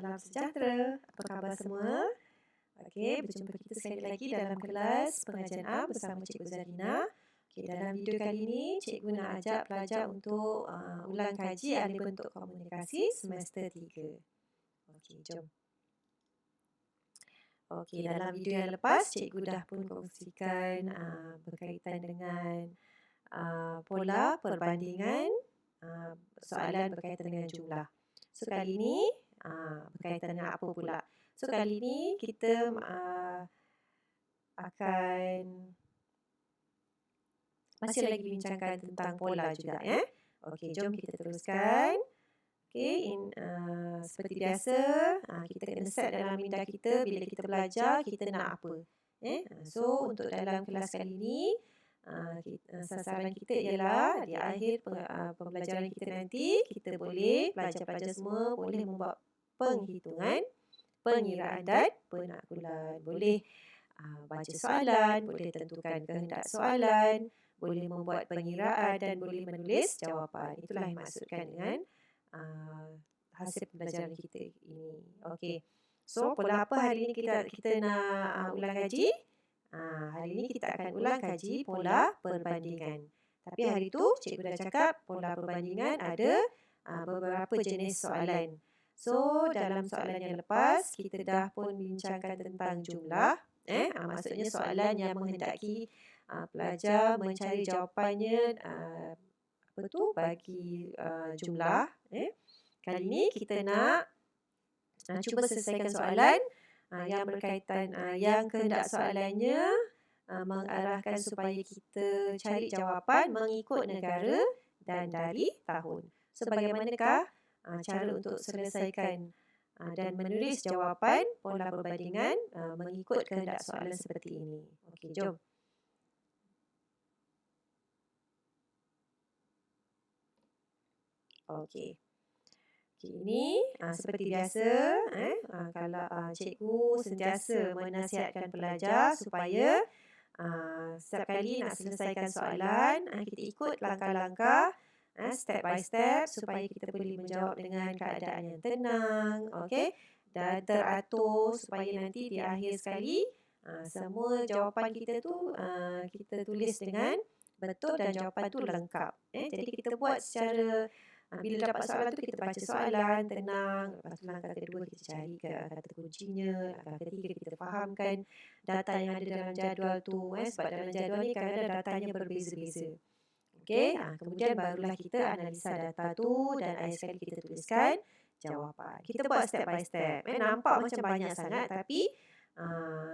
Salam sejahtera. Apa khabar semua? Okey, berjumpa kita sekali lagi dalam kelas pengajian A bersama Cikgu Zarina. Okey, dalam video kali ini, Cikgu nak ajak pelajar untuk ulang kaji ahli bentuk komunikasi semester 3. Okey, jom. Okey, dalam video yang lepas, Cikgu dah pun kongsikan berkaitan dengan pola perbandingan soalan berkaitan dengan jumlah. So, kali ini berkaitan dengan apa pula? So, kali ini kita akan masih lagi bincangkan tentang pola juga. Okey, jom kita teruskan. Okey, seperti biasa, kita kena set dalam minda kita bila kita belajar, kita nak apa. So, untuk dalam kelas kali ini, sasaran kita ialah di akhir pembelajaran kita nanti, kita boleh, pelajar-pelajar semua boleh membuat penghitungan, pengiraan dan penaklukan. Boleh baca soalan, boleh tentukan kehendak soalan, boleh membuat pengiraan dan boleh menulis jawapan. Itulah yang dimaksudkan dengan hasil pembelajaran kita ini. Okey. So, pola apa hari ini kita nak ulang kaji? Hari ini kita akan ulang kaji pola perbandingan. Tapi hari itu cikgu dah cakap pola perbandingan ada beberapa jenis soalan. So, dalam soalan yang lepas, kita dah pun bincangkan tentang jumlah. Maksudnya soalan yang menghendaki pelajar mencari jawapannya bagi jumlah. Kali ini kita nak cuba selesaikan soalan yang berkaitan, yang kehendak soalannya mengarahkan supaya kita cari jawapan mengikut negara dan dari tahun. So, bagaimanakah cara untuk selesaikan dan menulis jawapan pola perbandingan mengikut kehendak soalan seperti ini? Okey, jom. Okey. Ini seperti biasa, kalau cikgu sentiasa menasihatkan pelajar supaya setiap kali nak selesaikan soalan, kita ikut langkah-langkah, step by step supaya kita boleh menjawab dengan keadaan yang tenang, okey, dan teratur supaya nanti di akhir sekali semua jawapan kita tu kita tulis dengan betul dan jawapan tu lengkap. Jadi kita buat secara bila dapat soalan tu kita baca soalan tenang, lepas tu langkah kedua kita cari kata kuncinya, langkah ketiga kita fahamkan data yang ada dalam jadual tu, sebab dalam jadual ni kadang-kadang datanya berbeza-beza. Okey, kemudian barulah kita analisa data tu dan akhir sekali kita tuliskan jawapan. Kita buat step by step. Nampak macam banyak sangat tapi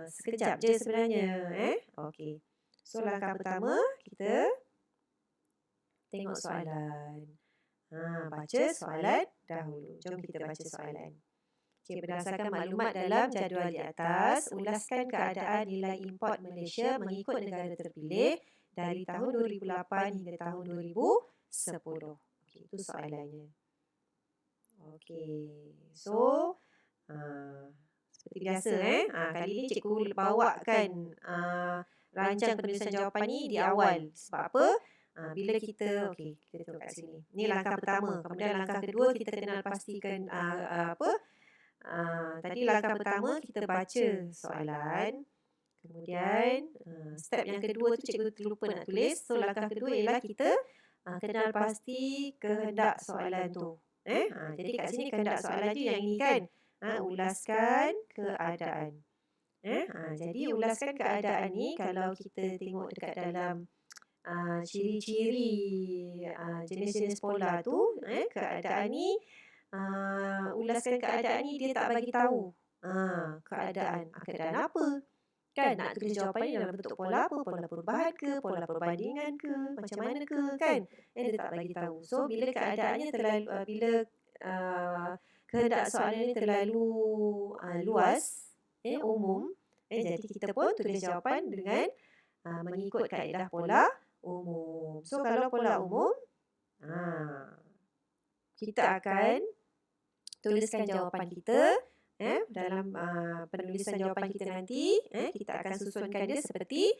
sekejap je sebenarnya. Okey. So, langkah pertama kita tengok soalan. Baca soalan dahulu. Jom kita baca soalan. Okay, berdasarkan maklumat dalam jadual di atas, ulaskan keadaan nilai import Malaysia mengikut negara terpilih dari tahun 2008 hingga tahun 2010. Okay, itu soalannya. Okey. So, seperti biasa kali ini cikgu bawakan rancang penulisan jawapan ni di awal. Sebab apa? Bila kita tengok kat sini. Ni langkah pertama. Kemudian langkah kedua kita kenal pastikan tadi langkah pertama kita baca soalan. Kemudian step yang kedua tu cikgu terlupa nak tulis. So, langkah kedua ialah kita kenal pasti kehendak soalan tu. Jadi kat sini kehendak soalan je yang ini kan. Ulaskan keadaan. Jadi ulaskan keadaan ni kalau kita tengok dekat dalam ciri-ciri jenis-jenis pola tu, keadaan ni ulaskan keadaan ni dia tak bagi tahu keadaan apa kan, nak tulis jawapannya dalam bentuk pola apa, pola perubahan ke, pola perbandingan ke, macam mana ke kan, dia tak bagi tahu. So, bila keadaannya terlalu kehendak soalan ni terlalu luas, umum, jadi kita pun tulis jawapan dengan mengikut kaedah pola umum. So, kalau pola umum, kita akan tuliskan jawapan kita dalam penulisan jawapan kita nanti. Kita akan susunkan dia seperti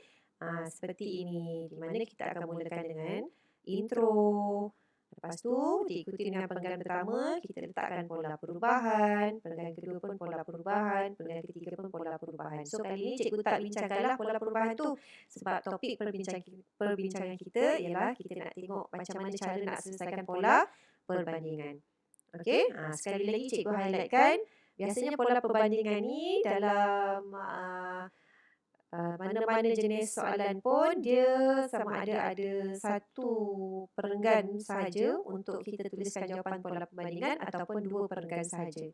ini, di mana kita akan mulakan dengan intro, Lepas tu diikuti dengan perenggan pertama, kita letakkan pola perubahan, perenggan kedua pun pola perubahan, perenggan ketiga pun pola perubahan. So kali ini cikgu tak bincangkanlah pola perubahan tu sebab topik perbincangan kita ialah kita nak tengok macam mana cara nak selesaikan pola perbandingan. Okey, sekali lagi cikgu highlightkan, biasanya pola perbandingan ni dalam mana-mana jenis soalan pun dia sama ada satu perenggan sahaja untuk kita tuliskan jawapan pola perbandingan ataupun dua perenggan sahaja.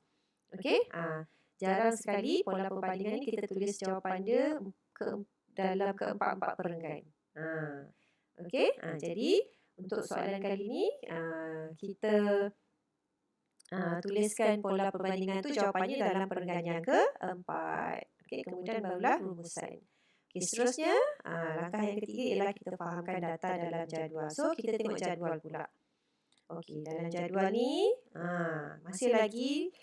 Okey, jarang sekali pola perbandingan ni kita tulis jawapan dia dalam keempat-empat perenggan. Okey, jadi untuk soalan kali ni kita tuliskan pola perbandingan tu jawapannya dalam perenggan yang keempat. Okey, kemudian barulah rumusan. Okey, seterusnya langkah yang ketiga ialah kita fahamkan data dalam jadual. So kita tengok jadual pula. Okey, dalam jadual ni masih lagi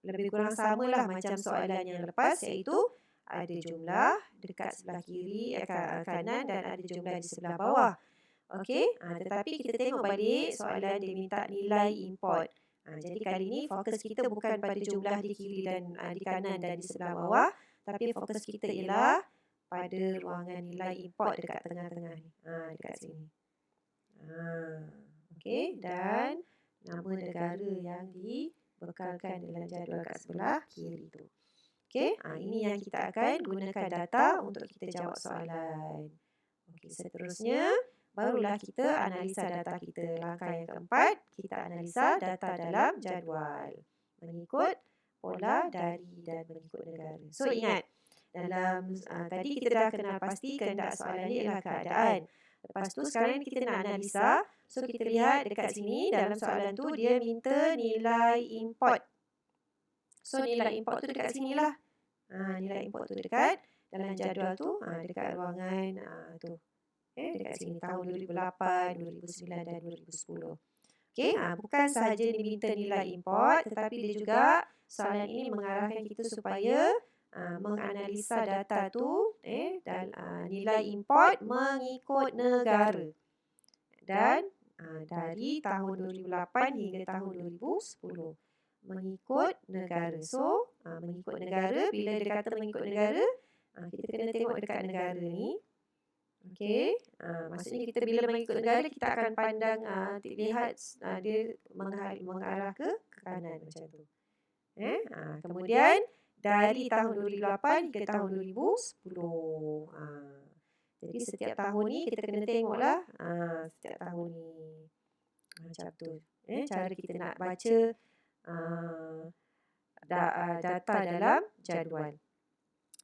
lebih kurang samalah macam soalan yang lepas, iaitu ada jumlah dekat sebelah kiri kanan dan ada jumlah di sebelah bawah. Okey, tetapi kita tengok balik soalan dia minta nilai import. Jadi kali ni fokus kita bukan pada jumlah di kiri dan di kanan dan di sebelah bawah, tapi fokus kita ialah pada ruangan nilai import dekat tengah-tengah ni. Dekat sini. Okey, dan nama negara yang dibekalkan dalam jadual kat sebelah kiri tu. Okey, ini yang kita akan gunakan data untuk kita jawab soalan. Okey, seterusnya barulah kita analisa data kita. Langkah yang keempat, kita analisa data dalam jadual mengikut pola, dari dan mengikut negara. So ingat, dalam tadi kita dah kenal pasti kehendak soalan ni ialah keadaan. Lepas tu sekarang kita nak analisa. So kita lihat dekat sini dalam soalan tu dia minta nilai import. So nilai import tu dekat sini lah. Nilai import tu dekat dalam jadual tu, dekat ruangan tu. Dekat sini tahun 2008, 2009 dan 2010. Okey, bukan sahaja diminta nilai import, tetapi dia juga soalan ini mengarahkan kita supaya menganalisa data tu dan nilai import mengikut negara. Dan dari tahun 2008 hingga tahun 2010 mengikut negara. So mengikut negara, bila dia kata mengikut negara, kita kena tengok dekat negara ni. Okey, maksudnya kita bila mengikut negara kita akan pandang lihat dia mengarah ke kanan macam tu. Kemudian dari tahun 2008 hingga tahun 2010. Jadi setiap tahun ni kita kena tengoklah setiap tahun ni macam tu. Cara kita nak baca data dalam jadual.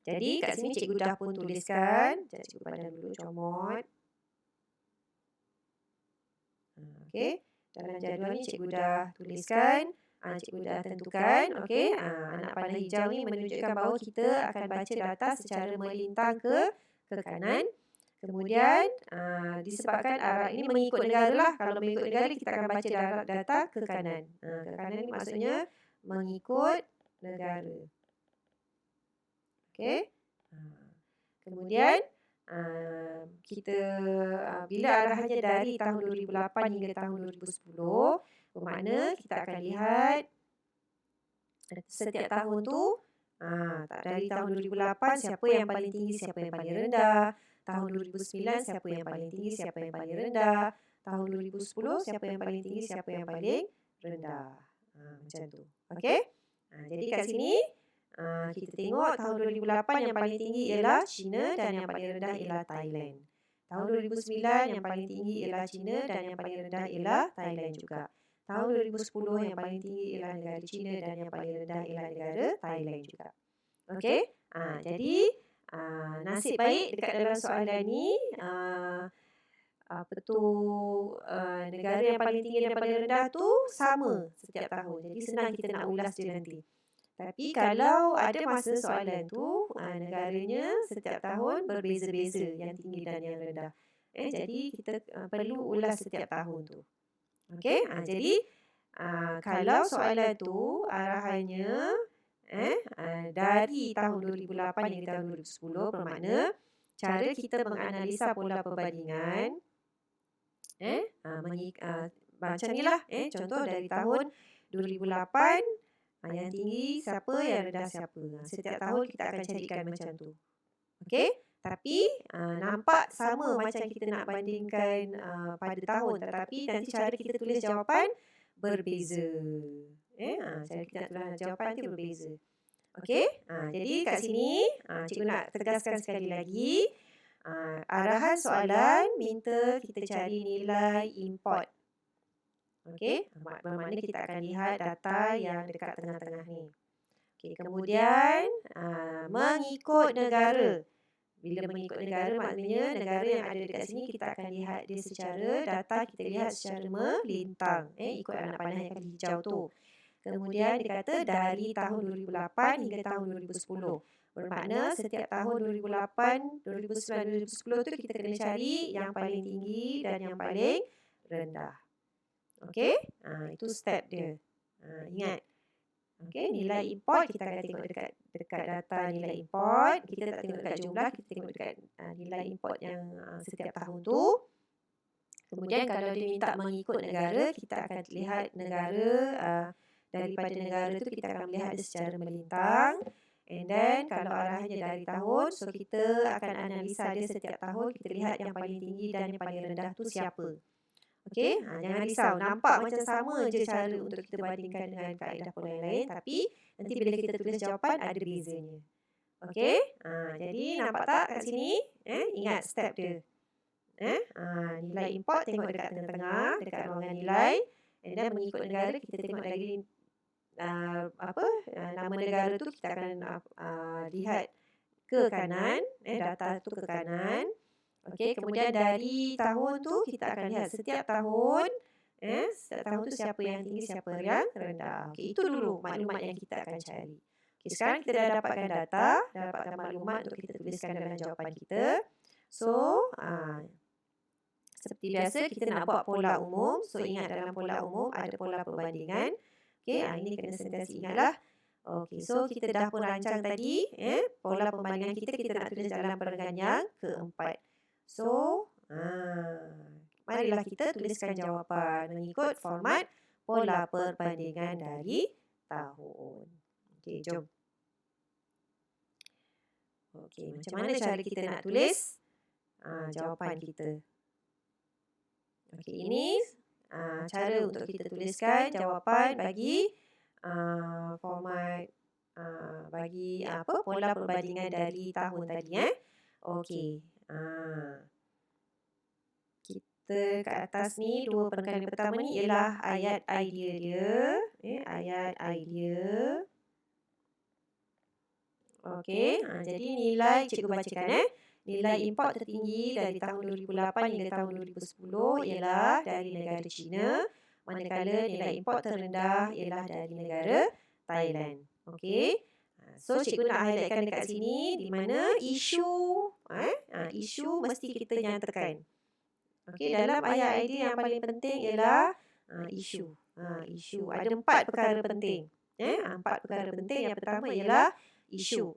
Jadi kat sini cikgu dah pun tuliskan. Cikgu pandang dulu, comot. Okey, dalam jadual ni cikgu dah tuliskan. Cikgu dah tentukan. Okey, anak panah hijau ni menunjukkan bahawa kita akan baca data secara melintang ke kanan. Kemudian disebabkan arah ini mengikut negara lah. Kalau mengikut negara kita akan baca data ke kanan. Ke kanan ni maksudnya mengikut negara. Okey. Kemudian kita bila arahannya dari tahun 2008 hingga tahun 2010, bermakna kita akan lihat setiap tahun tu dari tahun 2008 siapa yang paling tinggi, siapa yang paling rendah. Tahun 2009 siapa yang paling tinggi, siapa yang paling rendah. Tahun 2010 siapa yang paling tinggi, siapa yang paling rendah. Macam tu. Okey. Jadi kat sini kita tengok tahun 2008 yang paling tinggi ialah China dan yang paling rendah ialah Thailand. Tahun 2009 yang paling tinggi ialah China dan yang paling rendah ialah Thailand juga. Tahun 2010 yang paling tinggi ialah negara China dan yang paling rendah ialah negara Thailand juga. Okey? Jadi nasib baik dekat dalam soalan ni negara yang paling tinggi dan yang paling rendah tu sama setiap tahun. Jadi senang kita nak ulas dia nanti. Tapi kalau ada masa soalan tu negaranya setiap tahun berbeza-beza yang tinggi dan yang rendah. Jadi kita perlu ulas setiap tahun tu. Okey, jadi kalau soalan tu arahannya dari tahun 2008 hingga tahun 2010, bermakna cara kita menganalisa pola perbandingan Macam ni lah. Contoh dari tahun 2008, yang tinggi siapa, yang rendah siapa. Setiap tahun kita akan carikan macam tu. Okey? Tapi nampak sama macam kita nak bandingkan pada tahun, tetapi nanti cara kita tulis jawapan berbeza. Cara kita nak tulis jawapan nanti berbeza. Okey? Jadi kat sini cikgu nak tegaskan sekali lagi, arahan soalan minta kita cari nilai import. Okey? Bermakna kita akan lihat data yang dekat tengah-tengah ni. Okey, kemudian mengikut negara. Bila mengikut negara, maknanya negara yang ada dekat sini kita akan lihat dia secara data, kita lihat secara melintang, ikut anak panah yang hijau tu. Kemudian dia kata dari tahun 2008 hingga tahun 2010. Bermakna setiap tahun 2008, 2009, 2010 tu kita kena cari yang paling tinggi dan yang paling rendah. Okey? Itu step dia. Ingat. Okey, nilai import kita akan tengok dekat data nilai import. Kita tak tengok dekat jumlah, kita tengok dekat nilai import yang setiap tahun tu. Kemudian kalau dia minta mengikut negara, kita akan lihat negara, daripada negara tu kita akan melihat dia secara melintang. And then kalau arahannya dari tahun, so kita akan analisa dia setiap tahun, kita lihat yang paling tinggi dan yang paling rendah tu siapa. Okey, jangan risau. Nampak macam sama je cara untuk kita bandingkan dengan kaedah pola yang lain, tapi nanti bila kita tulis jawapan ada bezanya. Okey, jadi nampak tak kat sini? Ingat step dia. Nilai import tengok dekat tengah-tengah, dekat ruangan nilai. And then mengikut negara kita tengok lagi nama negara tu kita akan lihat ke kanan, data tu ke kanan. Okey, kemudian dari tahun tu kita akan lihat setiap tahun tu siapa yang tinggi, siapa yang rendah. Okey, itu dulu maklumat yang kita akan cari. Okey, sekarang kita dah dapatkan data, dah dapatkan maklumat untuk kita tuliskan dalam jawapan kita. So, seperti biasa kita nak buat pola umum. So, ingat dalam pola umum ada pola perbandingan. Okey, ini kena sentiasa ingatlah. Okey, so kita dah pun rancang tadi, pola perbandingan kita nak tulis dalam perenggan yang keempat. So, marilah kita tuliskan jawapan mengikut format pola perbandingan dari tahun. Okey, jom. Okey, macam mana cara kita nak tulis jawapan kita? Okey, ini cara untuk kita tuliskan jawapan bagi format bagi pola perbandingan dari tahun tadi. Okey. Kita kat atas ni, dua perenggan yang pertama ni ialah ayat idea dia. Ayat idea. Okey, jadi nilai cikgu bacakan. Nilai import tertinggi dari tahun 2008 hingga tahun 2010 ialah dari negara China. Manakala nilai import terendah ialah dari negara Thailand. Okey. So cikgu nak highlightkan dekat sini di mana isu isu mesti kita nyatakan. Okey, dalam ayat idea yang paling penting ialah isu. Isu. Ada 4 perkara penting. 4 perkara penting. Yang pertama ialah isu.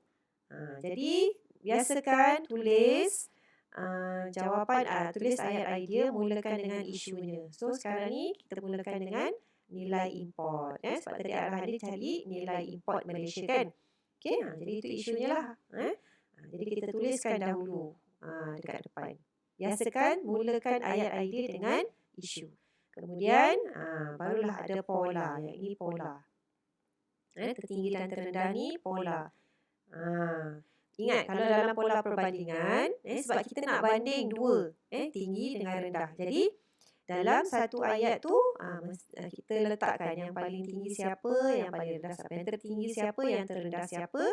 Jadi biasakan tulis jawapan, tulis ayat idea mulakan dengan isunya. So sekarang ni kita mulakan dengan nilai import. Sebab tadi arahan dia cari nilai import Malaysia kan. Okey, jadi itu isunya lah. Jadi kita tuliskan dahulu dekat depan. Biasakan mulakan ayat idea dengan isu. Kemudian barulah ada pola. Yang ini pola. Tertinggi dan terendah ni pola. Ingat kalau dalam pola perbandingan, sebab kita nak banding dua, tinggi dengan rendah. Jadi dalam satu ayat tu kita letakkan yang paling tinggi siapa, yang paling rendah siapa, yang tertinggi siapa, yang terendah siapa.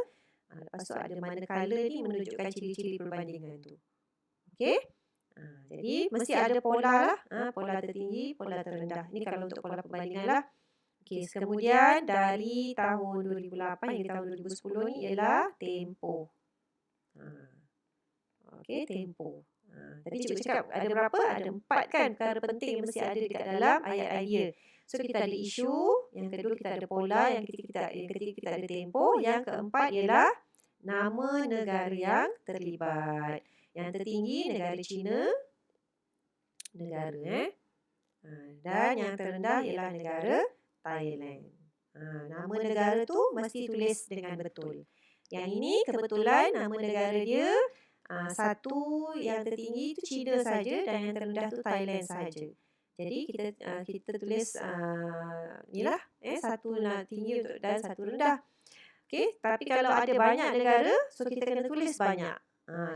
Lepas tu ada manakala ni menunjukkan ciri-ciri perbandingan tu. Okey? Jadi mesti ada pola lah. Pola tertinggi, pola terendah. Ini kalau untuk pola perbandingan lah. Okey, kemudian dari tahun 2008 hingga tahun 2010 ni ialah tempoh. Okey, tempoh. Tadi cikgu cakap ada berapa? Ada 4 kan perkara penting yang mesti ada dekat dalam ayat idea. So kita ada isu, yang kedua kita ada pola, yang ketiga kita ada tempoh, yang keempat ialah nama negara yang terlibat. Yang tertinggi negara China, negara Dan yang terendah ialah negara Thailand. Nama negara tu mesti tulis dengan betul. Yang ini kebetulan nama negara dia satu yang tertinggi tu China saja dan yang terendah tu Thailand saja. Jadi kita tulis inilah satu tinggi dan satu rendah. Okey, tapi kalau ada banyak negara, so kita kena tulis banyak.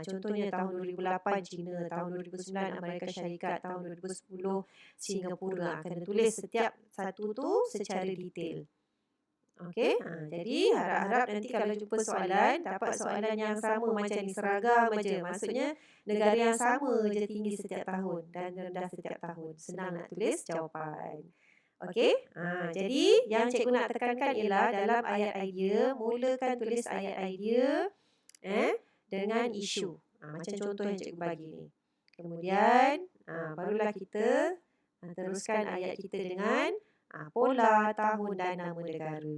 Contohnya tahun 2008 China, tahun 2009 Amerika Syarikat, tahun 2010 Singapura. Kena tulis setiap satu tu secara detail. Okey, jadi harap-harap nanti kalau jumpa soalan, dapat soalan yang sama macam ni, seragam aja. Maksudnya negara yang sama je tinggi setiap tahun dan rendah setiap tahun. Senang nak tulis jawapan. Okey, jadi yang cikgu nak tekankan ialah dalam ayat idea, mulakan tulis ayat idea dengan isu. Macam contoh yang cikgu bagi ni. Kemudian, barulah kita teruskan ayat kita dengan pola, tahun dan nama negara.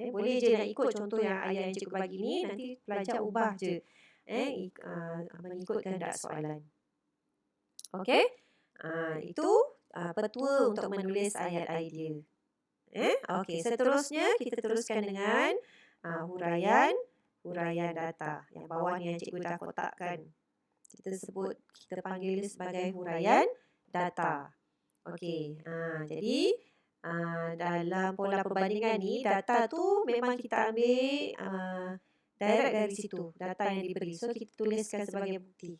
Boleh je nak ikut contoh yang ayat yang cikgu bagi ni, nanti pelajar ubah je. Mengikut kehendak soalan. Okey, itu petua untuk menulis ayat idea. Okey, seterusnya kita teruskan dengan huraian data. Yang bawah ni yang cikgu dah kotakkan. Kita panggil sebagai huraian data. Okey, jadi dalam pola perbandingan ni, data tu memang kita ambil direct dari situ, data yang diberi. So, kita tuliskan sebagai bukti.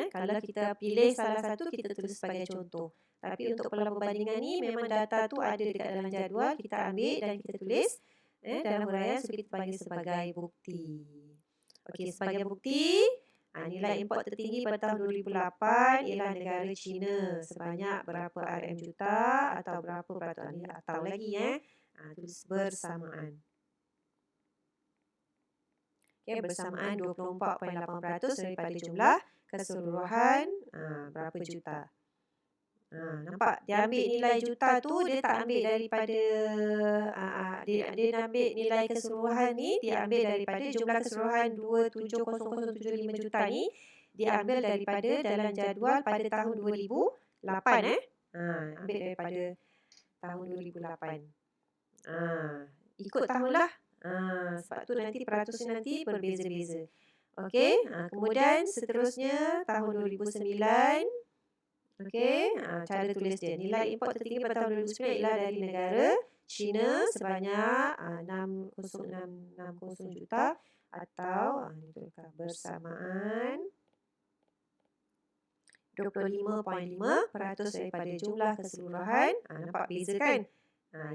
Kalau kita pilih salah satu, kita tulis sebagai contoh. Tapi untuk pola perbandingan ni, memang data tu ada dekat dalam jadual, kita ambil dan kita tulis dalam huraian, so kita panggil sebagai bukti. Okey, sebagai bukti, nilai import tertinggi pada tahun 2008 ialah negara China sebanyak berapa RM juta atau berapa peraturan ni atau lagi tulis bersamaan. Okey, bersamaan 24.8% daripada jumlah keseluruhan berapa juta. Nampak dia ambil nilai juta tu, dia tak ambil daripada dia ambil nilai keseluruhan ni, dia ambil daripada jumlah keseluruhan 270075 juta ni, dia ambil daripada dalam jadual pada tahun 2008 ambil daripada tahun 2008. Ikut tahun lah. Sebab tu nanti peratusnya nanti berbeza-beza. Okey, kemudian seterusnya tahun 2009. Okey, cara tulis dia. Nilai import tertinggi pada tahun 2009 ialah dari negara China sebanyak 6060 juta atau bersamaan 25.5% daripada jumlah keseluruhan. Nampak beza kan?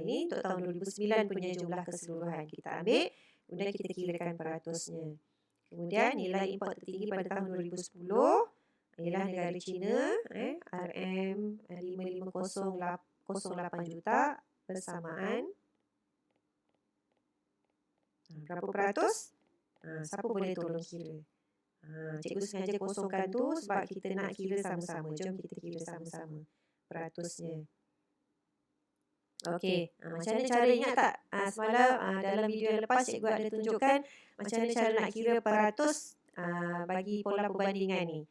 Ini untuk tahun 2009 punya jumlah keseluruhan. Kita ambil, kemudian kita kirakan peratusnya. Kemudian nilai import tertinggi pada tahun 2010 ialah negara China, RM55008 juta bersamaan berapa peratus? Siapa boleh tolong kira? Cikgu sengaja kosongkan tu sebab kita nak kira sama-sama. Jom kita kira sama-sama peratusnya. Okey, macam mana cara ingat tak? Semalam dalam video yang lepas cikgu ada tunjukkan macam mana cara nak kira peratus bagi pola perbandingan ni.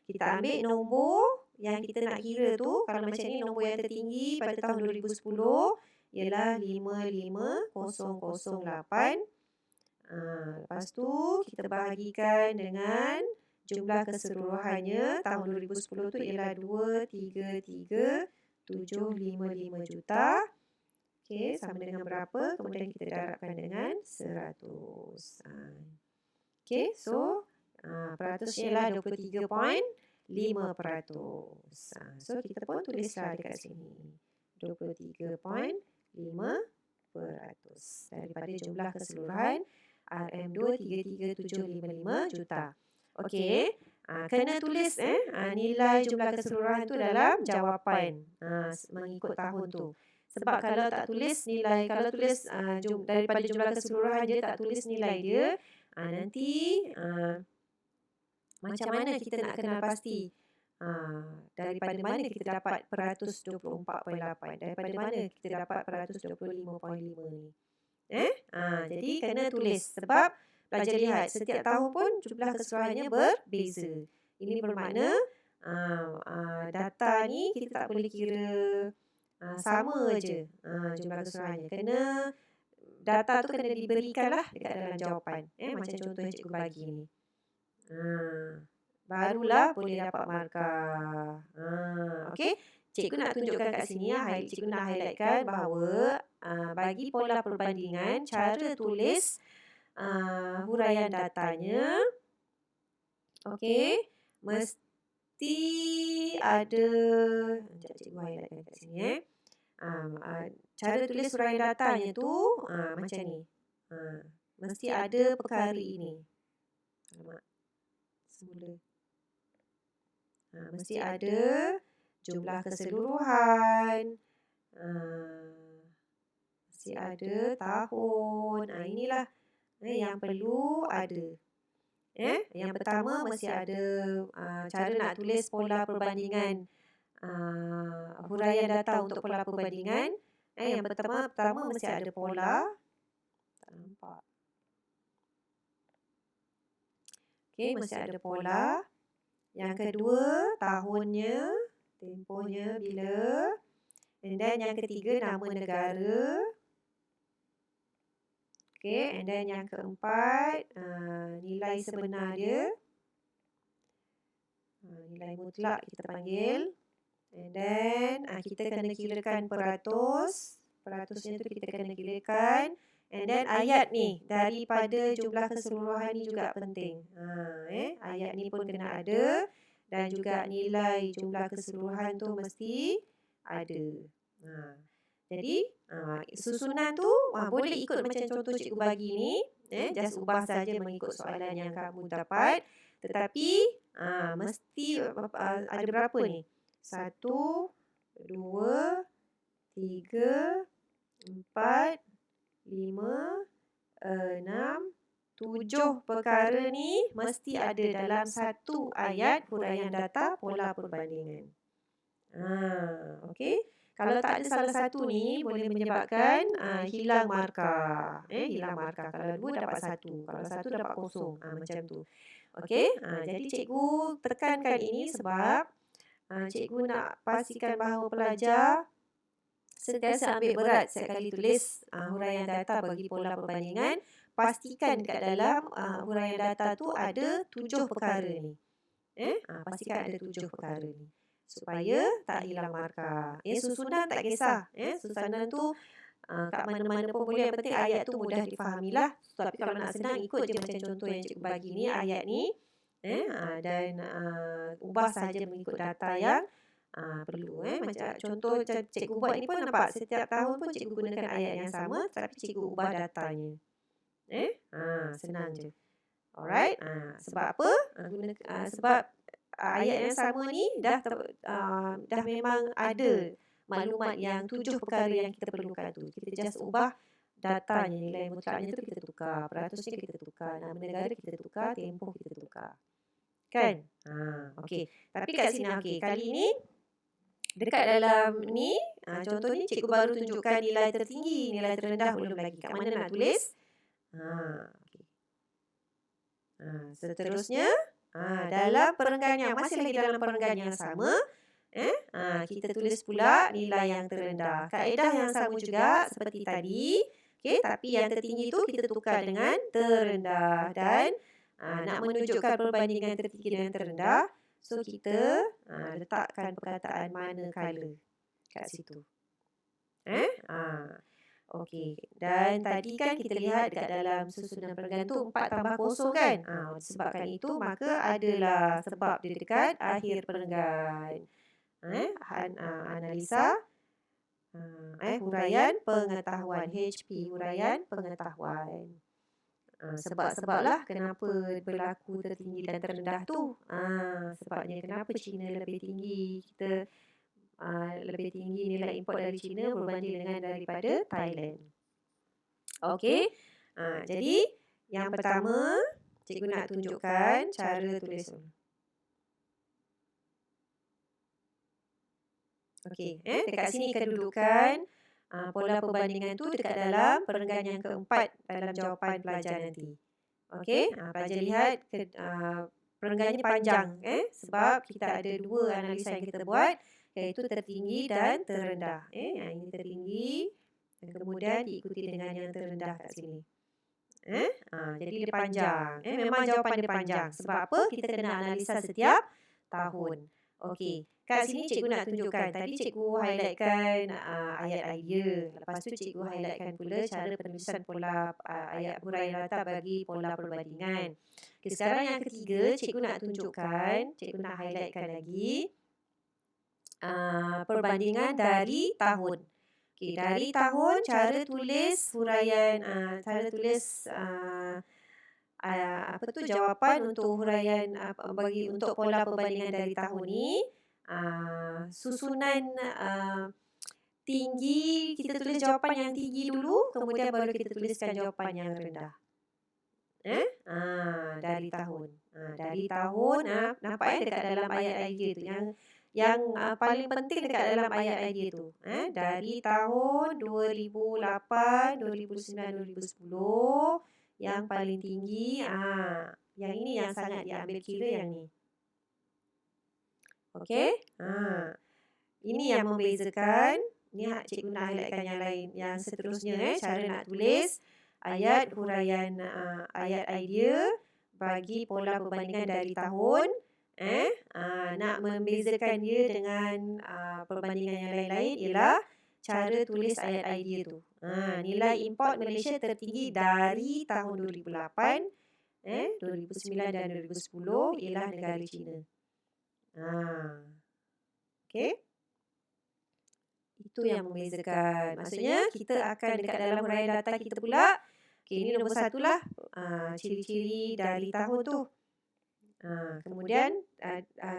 Kita ambil nombor yang kita nak kira tu. Kalau macam ni nombor yang tertinggi pada tahun 2010 ialah 55008. Lepas tu kita bahagikan dengan jumlah keseluruhannya tahun 2010 tu ialah 233,755 juta. Okey, sama dengan berapa? Kemudian kita darabkan dengan 100. Okey, so peratusnya ialah 23.5%. So, kita pun tulislah dekat sini. 23.5% daripada jumlah keseluruhan RM233,755 juta. Okey, kena tulis nilai jumlah keseluruhan tu dalam jawapan mengikut tahun tu. Sebab kalau tak tulis nilai, kalau tulis daripada jumlah keseluruhan je tak tulis nilai dia, nanti macam mana kita nak kenal pasti daripada mana kita dapat peratus 24.8, daripada mana kita dapat peratus 25.5 ni. Jadi kena tulis sebab pelajar lihat setiap tahun pun jumlah keseluruhannya berbeza. Ini bermakna data ni kita tak boleh kira sama je jumlah keseluruhannya. Data tu kena diberikan lah dekat dalam jawapan. Macam contoh yang cikgu bagi ni. Barulah boleh dapat markah. Okey. Cikgu nak tunjukkan kat sini, cikgu nak highlightkan bahawa bagi pola perbandingan, cara tulis huraian datanya, okey, mesti ada, sekejap cikgu highlightkan kat sini. Cara tulis huraian datanya tu macam ni. Mesti ada perkara ini. Alamak. Semula. Mesti ada jumlah keseluruhan. Mesti ada tahun. Inilah yang perlu ada. Yang pertama mesti ada cara nak tulis pola perbandingan. Huraian data untuk pola perbandingan. Yang pertama mesti ada pola. Tak nampak. Okey, mesti ada pola. Yang kedua, tahunnya, tempohnya bila. And then yang ketiga, nama negara. Okey, and then yang keempat, nilai sebenar dia. Nilai mutlak kita panggil. And then kita kena kirakan peratus. Peratusnya tu kita kena kirakan. And then ayat ni daripada jumlah keseluruhan ni juga penting. Ayat ni pun kena ada. Dan juga nilai jumlah keseluruhan tu mesti ada. Jadi susunan tu boleh ikut macam contoh cikgu bagi ni. Just ubah saja mengikut soalan yang kamu dapat. Tetapi mesti ada berapa ni? 1, 2, 3, 4, 5, 6, 7 perkara ni mesti ada dalam satu ayat huraian data pola perbandingan. Okey. Kalau tak ada salah satu ni boleh menyebabkan hilang markah. Hilang markah. Kalau 2 dapat 1, kalau 1 dapat 0. Macam tu. Okey. Jadi cikgu tekankan ini sebab cikgu nak pastikan bahawa pelajar sentiasa ambil berat setiap kali tulis huraian data bagi pola perbandingan. Pastikan kat dalam huraian data tu ada 7 perkara ni. Pastikan ada 7 perkara ni. Supaya tak hilang markah. Susunan tak kisah. Susunan tu kat mana-mana pun boleh. Yang penting ayat tu mudah difahamilah. Tapi kalau nak senang ikut je macam contoh yang cikgu bagi ni, ayat ni. Dan ubah saja mengikut data yang perlu. Macam contoh cikgu buat ni pun nampak setiap tahun pun cikgu gunakan ayat yang sama tapi cikgu ubah datanya. Senang je. Alright. Sebab apa? Sebab ayat yang sama ni dah memang ada maklumat yang 7 perkara yang kita perlukan tu. Kita just ubah datanya, nilai mutlaknya tu kita tukar, peratusnya kita tukar, nama negara kita tukar, tempoh kita tukar. Kan? Okey. Tapi kat sini kali ni dekat dalam ni contoh ni cikgu baru tunjukkan nilai tertinggi, nilai terendah belum lagi. Kat mana nak tulis? Okay. Seterusnya dalam perenggan yang masih lagi dalam perenggan yang sama, kita tulis pula nilai yang terendah. Kaedah yang sama juga seperti tadi. Okay, tapi yang tertinggi tu kita tukar dengan terendah. Dan nak menunjukkan perbandingan tertinggi dengan terendah, so kita letakkan perkataan manakala kat situ. Okey. Dan tadi kan kita lihat dekat dalam susunan perenggan tu 4 tambah 0 kan? Disebabkan itu maka adalah sebab di dekat akhir perenggan. Analisa huraian pengetahuan, HP, huraian pengetahuan. Sebab-sebablah kenapa berlaku tertinggi dan terendah tu. Sebabnya kenapa China lebih tinggi, kita lebih tinggi nilai import dari China berbanding dengan daripada Thailand. Okey. Jadi yang pertama cikgu nak tunjukkan cara tulis. Okey, dekat sini kedudukan pola perbandingan tu dekat dalam perenggan yang keempat dalam jawapan pelajar nanti. Okey, pelajar lihat perenggannya panjang. Sebab kita ada 2 analisa yang kita buat, iaitu tertinggi dan terendah. Yang ini tertinggi dan kemudian diikuti dengan yang terendah kat sini. Jadi dia panjang. Memang jawapan dia panjang. Sebab apa? Kita kena analisa setiap tahun. Okey. Kat sini cikgu nak tunjukkan. Tadi cikgu highlightkan ayat idea. Lepas tu cikgu highlightkan pula cara penulisan pola ayat huraian data bagi pola perbandingan. Okay, sekarang yang ketiga, cikgu nak tunjukkan, cikgu nak highlightkan lagi perbandingan dari tahun. Okay, dari tahun cara tulis huraian, cara tulis jawapan untuk huraian bagi untuk pola perbandingan dari tahun ni, susunan tinggi, kita tulis jawapan yang tinggi dulu, kemudian baru kita tuliskan jawapan yang rendah. Dari tahun. Dari tahun, nampak dekat dalam ayat idea tu yang paling penting dekat dalam ayat idea tu. Dari tahun 2008, 2009, 2010 yang paling tinggi, yang ini yang sangat diambil kira yang ni. Okey? Ini yang membezakan. Ni cikgu nak highlightkan yang lain. Yang seterusnya, cara nak tulis ayat huraian ayat idea bagi pola perbandingan dari tahun. Nak membezakan dia dengan perbandingan yang lain-lain ialah cara tulis ayat idea tu. Nilai import Malaysia tertinggi dari tahun 2008, 2009 dan 2010 ialah negara China. Okey. Itu yang membezakan. Maksudnya kita akan dekat dalam huraian data kita pula. Okey, ini nombor 1 lah. Ciri-ciri dari tahun tu. Kemudian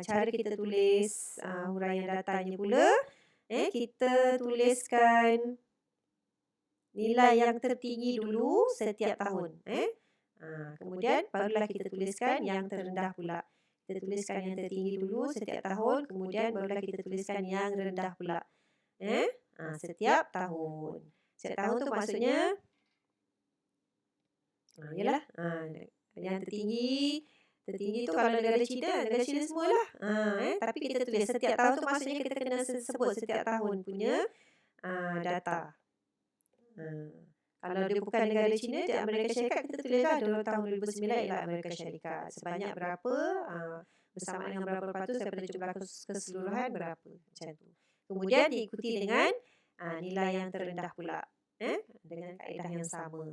cara kita tulis huraian datanya pula, kita tuliskan nilai yang tertinggi dulu setiap tahun. Kemudian barulah kita tuliskan yang terendah pula. Kita tuliskan yang tertinggi dulu setiap tahun, kemudian barulah kita tuliskan yang rendah pula. Setiap tahun. Setiap tahun tu maksudnya yalah, yang tertinggi tu kalau negara China semualah. Tapi kita tulis setiap tahun tu maksudnya kita kena sebut setiap tahun punya data. Kalau dia bukan negara China, dia Amerika Syarikat, kita tulislah tahun 2009 ialah Amerika Syarikat. Sebanyak berapa, bersamaan dengan berapa peratus daripada jumlah keseluruhan berapa, macam tu. Kemudian diikuti dengan nilai yang terendah pula, dengan kaedah yang sama.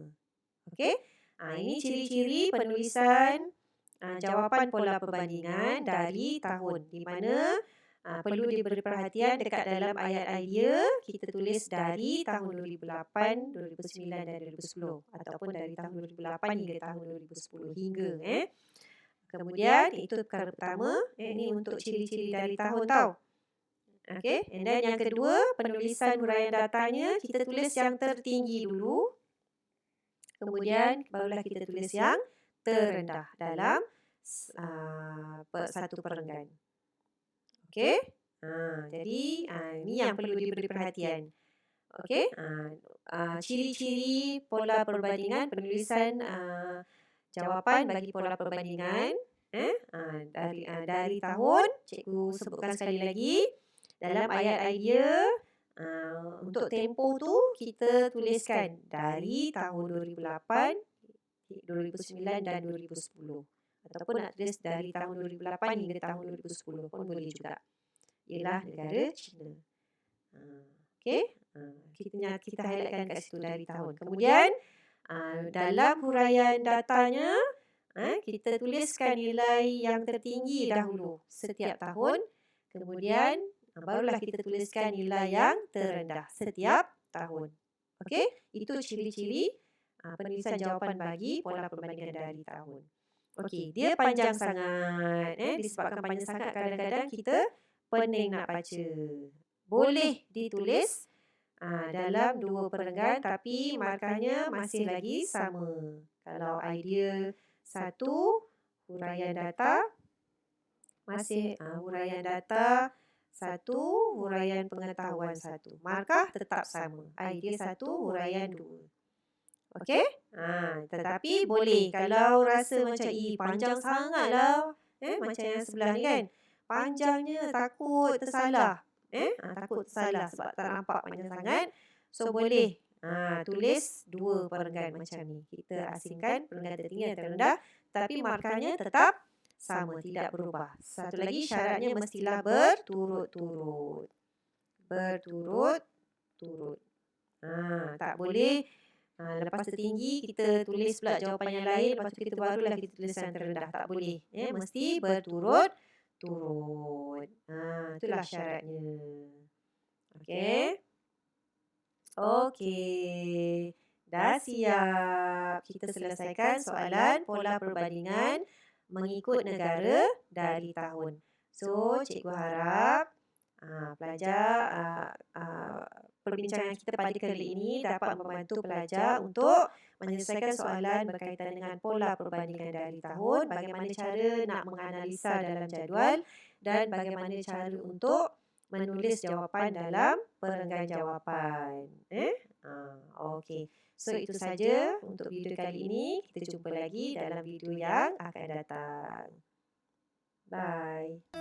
Okey. Ini ciri-ciri penulisan jawapan pola perbandingan dari tahun, di mana perlu diberi perhatian dekat dalam ayat idea kita tulis dari tahun 2008, 2009 dan 2010 ataupun dari tahun 2008 hingga tahun 2010 hingga. Kemudian itu perkara pertama, ini untuk ciri-ciri dari tahun tau. Okey, and then yang kedua, penulisan huraian datanya kita tulis yang tertinggi dulu. Kemudian barulah kita tulis yang terendah dalam satu perenggan. Okey. Jadi ini yang perlu diberi perhatian. Okey. Ciri-ciri pola perbandingan penulisan jawapan bagi pola perbandingan dari tahun, cikgu sebutkan sekali lagi dalam ayat idea. Untuk tempoh tu kita tuliskan dari tahun 2008, 2009 dan 2010. Ataupun nak tulis dari tahun 2008 hingga tahun 2010 pun boleh juga. Ialah negara China. Okey. Kita highlightkan kat situ dari tahun. Kemudian dalam huraian datanya, kita tuliskan nilai yang tertinggi dahulu setiap tahun. Kemudian barulah kita tuliskan nilai yang terendah setiap tahun. Okey. Itu ciri-ciri penulisan jawapan bagi pola perbandingan dari tahun. Okey, dia panjang sangat. Disebabkan panjang sangat, kadang-kadang kita pening nak baca. Boleh ditulis dalam 2 perenggan, tapi markahnya masih lagi sama. Kalau idea 1, huraian data, masih huraian data 1, huraian pengetahuan 1. Markah tetap sama. Idea 1, huraian 2. Okey? Tetapi boleh kalau rasa macam panjang sangatlah, Macam yang sebelah ni kan. Panjangnya takut tersalah. Takut tersalah sebab tak nampak panjang sangat. So boleh tulis 2 perenggan macam ni. Kita asingkan perenggan tertinggi dan terendah. Tapi markahnya tetap sama, tidak berubah. Satu lagi syaratnya mestilah berturut-turut. Berturut-turut. Tak boleh lepas tertinggi kita tulis pula jawapan yang lain, lepas tu kita barulah kita tulis yang terendah. Tak boleh. Mesti berturut-turut. Itulah syaratnya. Okey. Okey. Dah siap. Kita selesaikan soalan pola perbandingan mengikut negara dari tahun. So, cikgu harap pelajar perbincangan kita pada kali ini dapat membantu pelajar untuk menyelesaikan soalan berkaitan dengan pola perbandingan dari tahun, bagaimana cara nak menganalisa dalam jadual dan bagaimana cara untuk menulis jawapan dalam perenggan jawapan. Okey. So itu saja untuk video kali ini. Kita jumpa lagi dalam video yang akan datang. Bye.